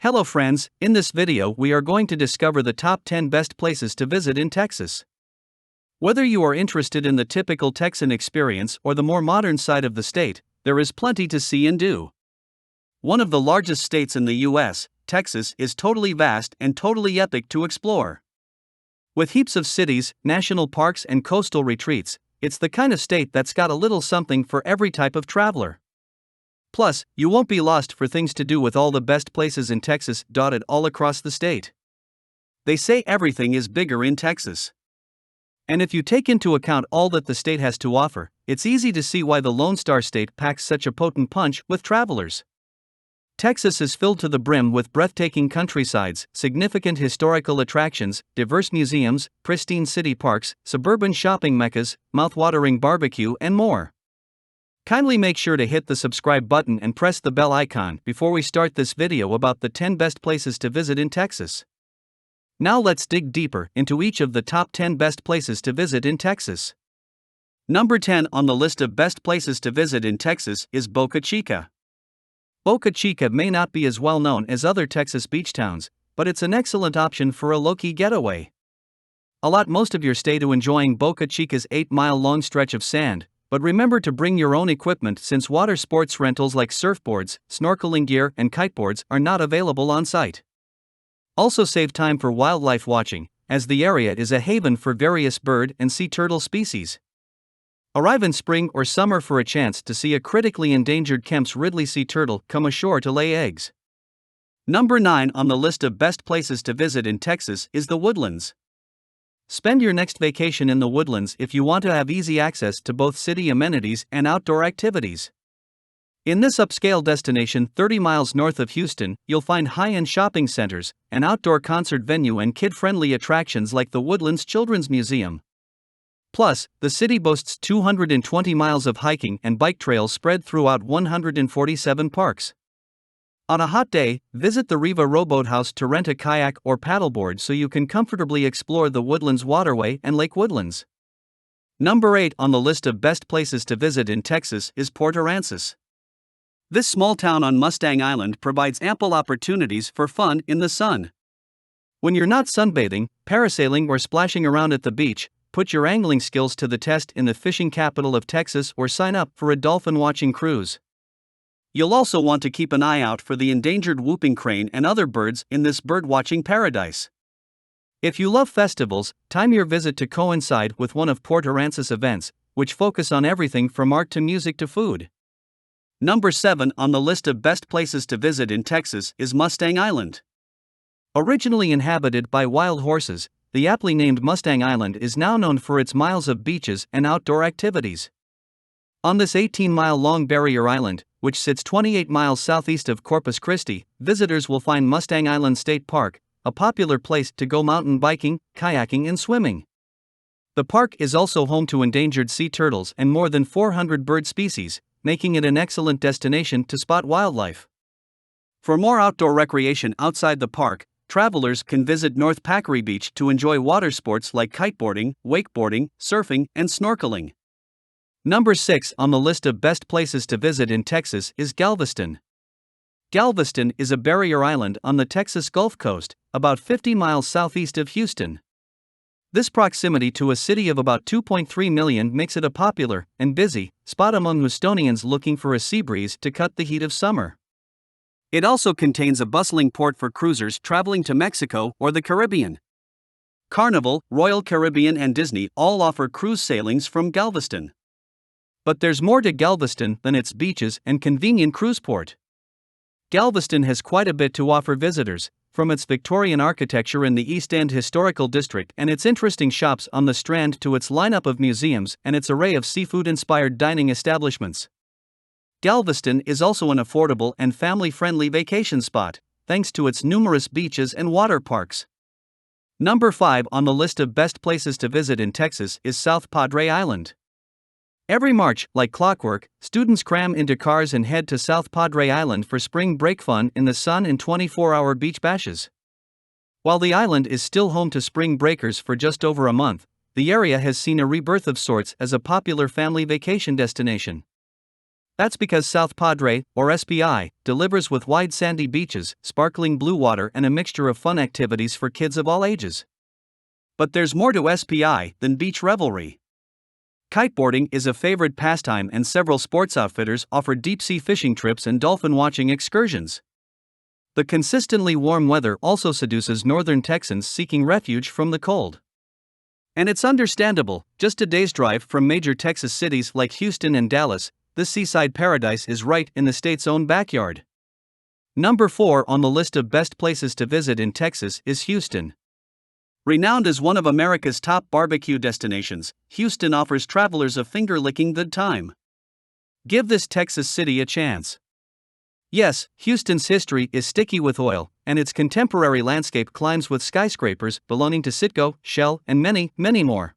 Hello friends, in this video we are going to discover the top 10 best places to visit in Texas. Whether you are interested in the typical Texan experience or the more modern side of the state, there is plenty to see and do. One of the largest states in the US, Texas is totally vast and totally epic to explore. With heaps of cities, national parks and coastal retreats, it's the kind of state that's got a little something for every type of traveler. Plus, you won't be lost for things to do with all the best places in Texas dotted all across the state. They say everything is bigger in Texas. And if you take into account all that the state has to offer, it's easy to see why the Lone Star State packs such a potent punch with travelers. Texas is filled to the brim with breathtaking countrysides, significant historical attractions, diverse museums, pristine city parks, suburban shopping meccas, mouthwatering barbecue, and more. Kindly make sure to hit the subscribe button and press the bell icon before we start this video about the 10 best places to visit in Texas. Now let's dig deeper into each of the top 10 best places to visit in Texas. Number 10 on the list of best places to visit in Texas is Boca Chica. Boca Chica may not be as well known as other Texas beach towns, but it's an excellent option for a low-key getaway. Allot most of your stay to enjoying Boca Chica's 8-mile-long stretch of sand, but remember to bring your own equipment since water sports rentals like surfboards, snorkeling gear, and kiteboards are not available on site. Also save time for wildlife watching, as the area is a haven for various bird and sea turtle species. Arrive in spring or summer for a chance to see a critically endangered Kemp's Ridley sea turtle come ashore to lay eggs. Number 9 on the list of best places to visit in Texas is the Woodlands. Spend your next vacation in the Woodlands if you want to have easy access to both city amenities and outdoor activities. In this upscale destination 30 miles north of Houston, you'll find high-end shopping centers, an outdoor concert venue and kid-friendly attractions like the Woodlands Children's Museum. Plus, the city boasts 220 miles of hiking and bike trails spread throughout 147 parks. On a hot day, visit the Riva Rowboat House to rent a kayak or paddleboard so you can comfortably explore the Woodlands Waterway and Lake Woodlands. Number 8 on the list of best places to visit in Texas is Port Aransas. This small town on Mustang Island provides ample opportunities for fun in the sun. When you're not sunbathing, parasailing, or splashing around at the beach, put your angling skills to the test in the fishing capital of Texas or sign up for a dolphin watching cruise. You'll also want to keep an eye out for the endangered whooping crane and other birds in this bird-watching paradise. If you love festivals, time your visit to coincide with one of Port Aransas' events, which focus on everything from art to music to food. Number 7 on the list of best places to visit in Texas is Mustang Island. Originally inhabited by wild horses, the aptly named Mustang Island is now known for its miles of beaches and outdoor activities. On this 18-mile-long barrier island, which sits 28 miles southeast of Corpus Christi, visitors will find Mustang Island State Park, a popular place to go mountain biking, kayaking, and swimming. The park is also home to endangered sea turtles and more than 400 bird species, making it an excellent destination to spot wildlife. For more outdoor recreation outside the park, travelers can visit North Packery Beach to enjoy water sports like kiteboarding, wakeboarding, surfing, and snorkeling. Number 6 on the list of best places to visit in Texas is Galveston. Galveston is a barrier island on the Texas Gulf Coast, about 50 miles southeast of Houston. This proximity to a city of about 2.3 million makes it a popular and busy spot among Houstonians looking for a sea breeze to cut the heat of summer. It also contains a bustling port for cruisers traveling to Mexico or the Caribbean. Carnival, Royal Caribbean, and Disney all offer cruise sailings from Galveston. But there's more to Galveston than its beaches and convenient cruise port. Galveston has quite a bit to offer visitors, from its Victorian architecture in the East End Historical District and its interesting shops on the Strand to its lineup of museums and its array of seafood-inspired dining establishments. Galveston is also an affordable and family-friendly vacation spot, thanks to its numerous beaches and water parks. Number 5 on the list of best places to visit in Texas is South Padre Island. Every March, like clockwork, students cram into cars and head to South Padre Island for spring break fun in the sun and 24-hour beach bashes. While the island is still home to spring breakers for just over a month, the area has seen a rebirth of sorts as a popular family vacation destination. That's because South Padre, or SPI, delivers with wide sandy beaches, sparkling blue water, and a mixture of fun activities for kids of all ages. But there's more to SPI than beach revelry. Kiteboarding is a favorite pastime, and several sports outfitters offer deep-sea fishing trips and dolphin-watching excursions. The consistently warm weather also seduces northern Texans seeking refuge from the cold. And it's understandable, just a day's drive from major Texas cities like Houston and Dallas, this seaside paradise is right in the state's own backyard. Number 4 on the list of best places to visit in Texas is Houston. Renowned as one of America's top barbecue destinations, Houston offers travelers a finger-licking good time. Give this Texas city a chance. Yes, Houston's history is sticky with oil, and its contemporary landscape climbs with skyscrapers belonging to Citgo, Shell, and many, many more.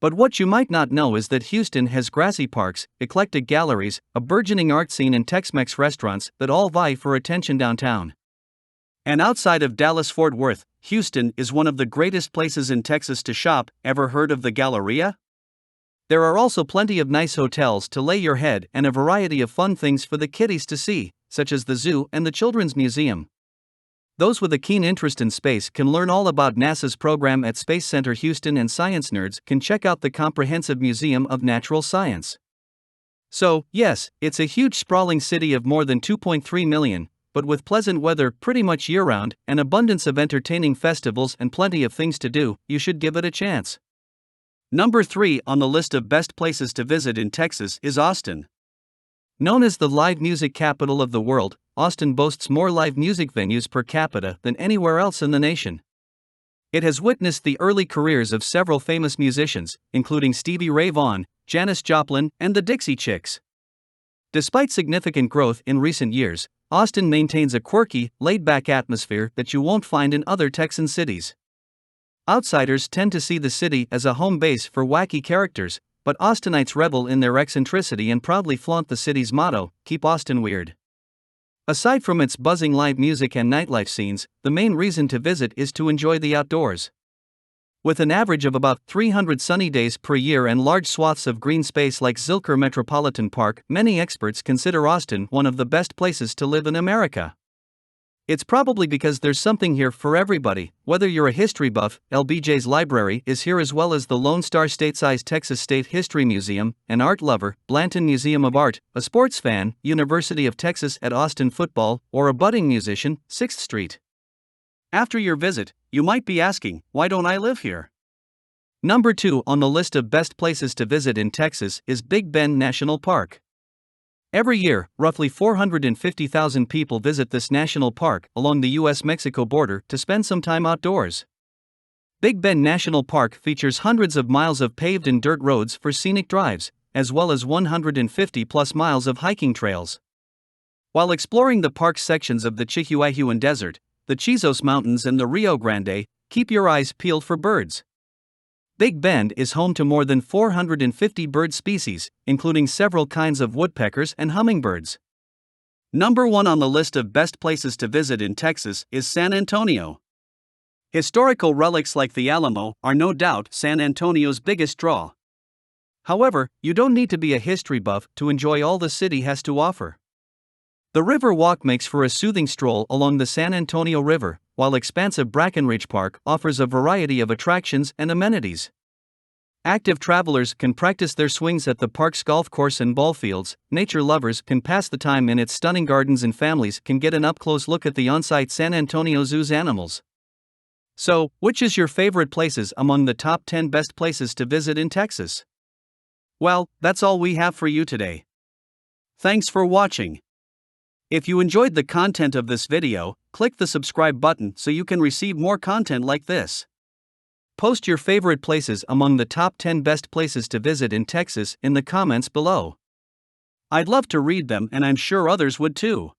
But what you might not know is that Houston has grassy parks, eclectic galleries, a burgeoning art scene, and Tex-Mex restaurants that all vie for attention downtown. And outside of Dallas-Fort Worth, Houston is one of the greatest places in Texas to shop. Ever heard of the Galleria? There are also plenty of nice hotels to lay your head and a variety of fun things for the kiddies to see, such as the zoo and the Children's Museum. Those with a keen interest in space can learn all about NASA's program at Space Center Houston, and science nerds can check out the Comprehensive Museum of Natural Science. So, yes, it's a huge sprawling city of more than 2.3 million, but with pleasant weather pretty much year-round, an abundance of entertaining festivals, and plenty of things to do, you should give it a chance. Number 3 on the list of best places to visit in Texas is Austin. Known as the live music capital of the world, Austin boasts more live music venues per capita than anywhere else in the nation. It has witnessed the early careers of several famous musicians, including Stevie Ray Vaughan, Janis Joplin, and the Dixie Chicks. Despite significant growth in recent years, Austin maintains a quirky, laid-back atmosphere that you won't find in other Texan cities. Outsiders tend to see the city as a home base for wacky characters, but Austinites revel in their eccentricity and proudly flaunt the city's motto, "Keep Austin Weird." Aside from its buzzing live music and nightlife scenes, the main reason to visit is to enjoy the outdoors. With an average of about 300 sunny days per year and large swaths of green space like Zilker Metropolitan Park, many experts consider Austin one of the best places to live in America. It's probably because there's something here for everybody. Whether you're a history buff, LBJ's Library is here, as well as the Lone Star Stateside Texas State History Museum, an art lover, Blanton Museum of Art, a sports fan, University of Texas at Austin football, or a budding musician, 6th Street. After your visit, you might be asking, why don't I live here? Number 2 on the list of best places to visit in Texas is Big Bend National Park. Every year, roughly 450,000 people visit this national park along the U.S.-Mexico border to spend some time outdoors. Big Bend National Park features hundreds of miles of paved and dirt roads for scenic drives, as well as 150-plus miles of hiking trails. While exploring the park's sections of the Chihuahuan Desert, the Chizos Mountains, and the Rio Grande, keep your eyes peeled for birds. Big Bend is home to more than 450 bird species, including several kinds of woodpeckers and hummingbirds. Number 1 on the list of best places to visit in Texas is San Antonio. Historical relics like the Alamo are no doubt San Antonio's biggest draw. However, you don't need to be a history buff to enjoy all the city has to offer. The River Walk makes for a soothing stroll along the San Antonio River, while expansive Brackenridge Park offers a variety of attractions and amenities. Active travelers can practice their swings at the park's golf course and ball fields, nature lovers can pass the time in its stunning gardens, and families can get an up-close look at the on-site San Antonio Zoo's animals. So, which is your favorite places among the top 10 best places to visit in Texas? Well, that's all we have for you today. Thanks for watching. If you enjoyed the content of this video, click the subscribe button so you can receive more content like this. Post your favorite places among the top 10 best places to visit in Texas in the comments below. I'd love to read them, and I'm sure others would too.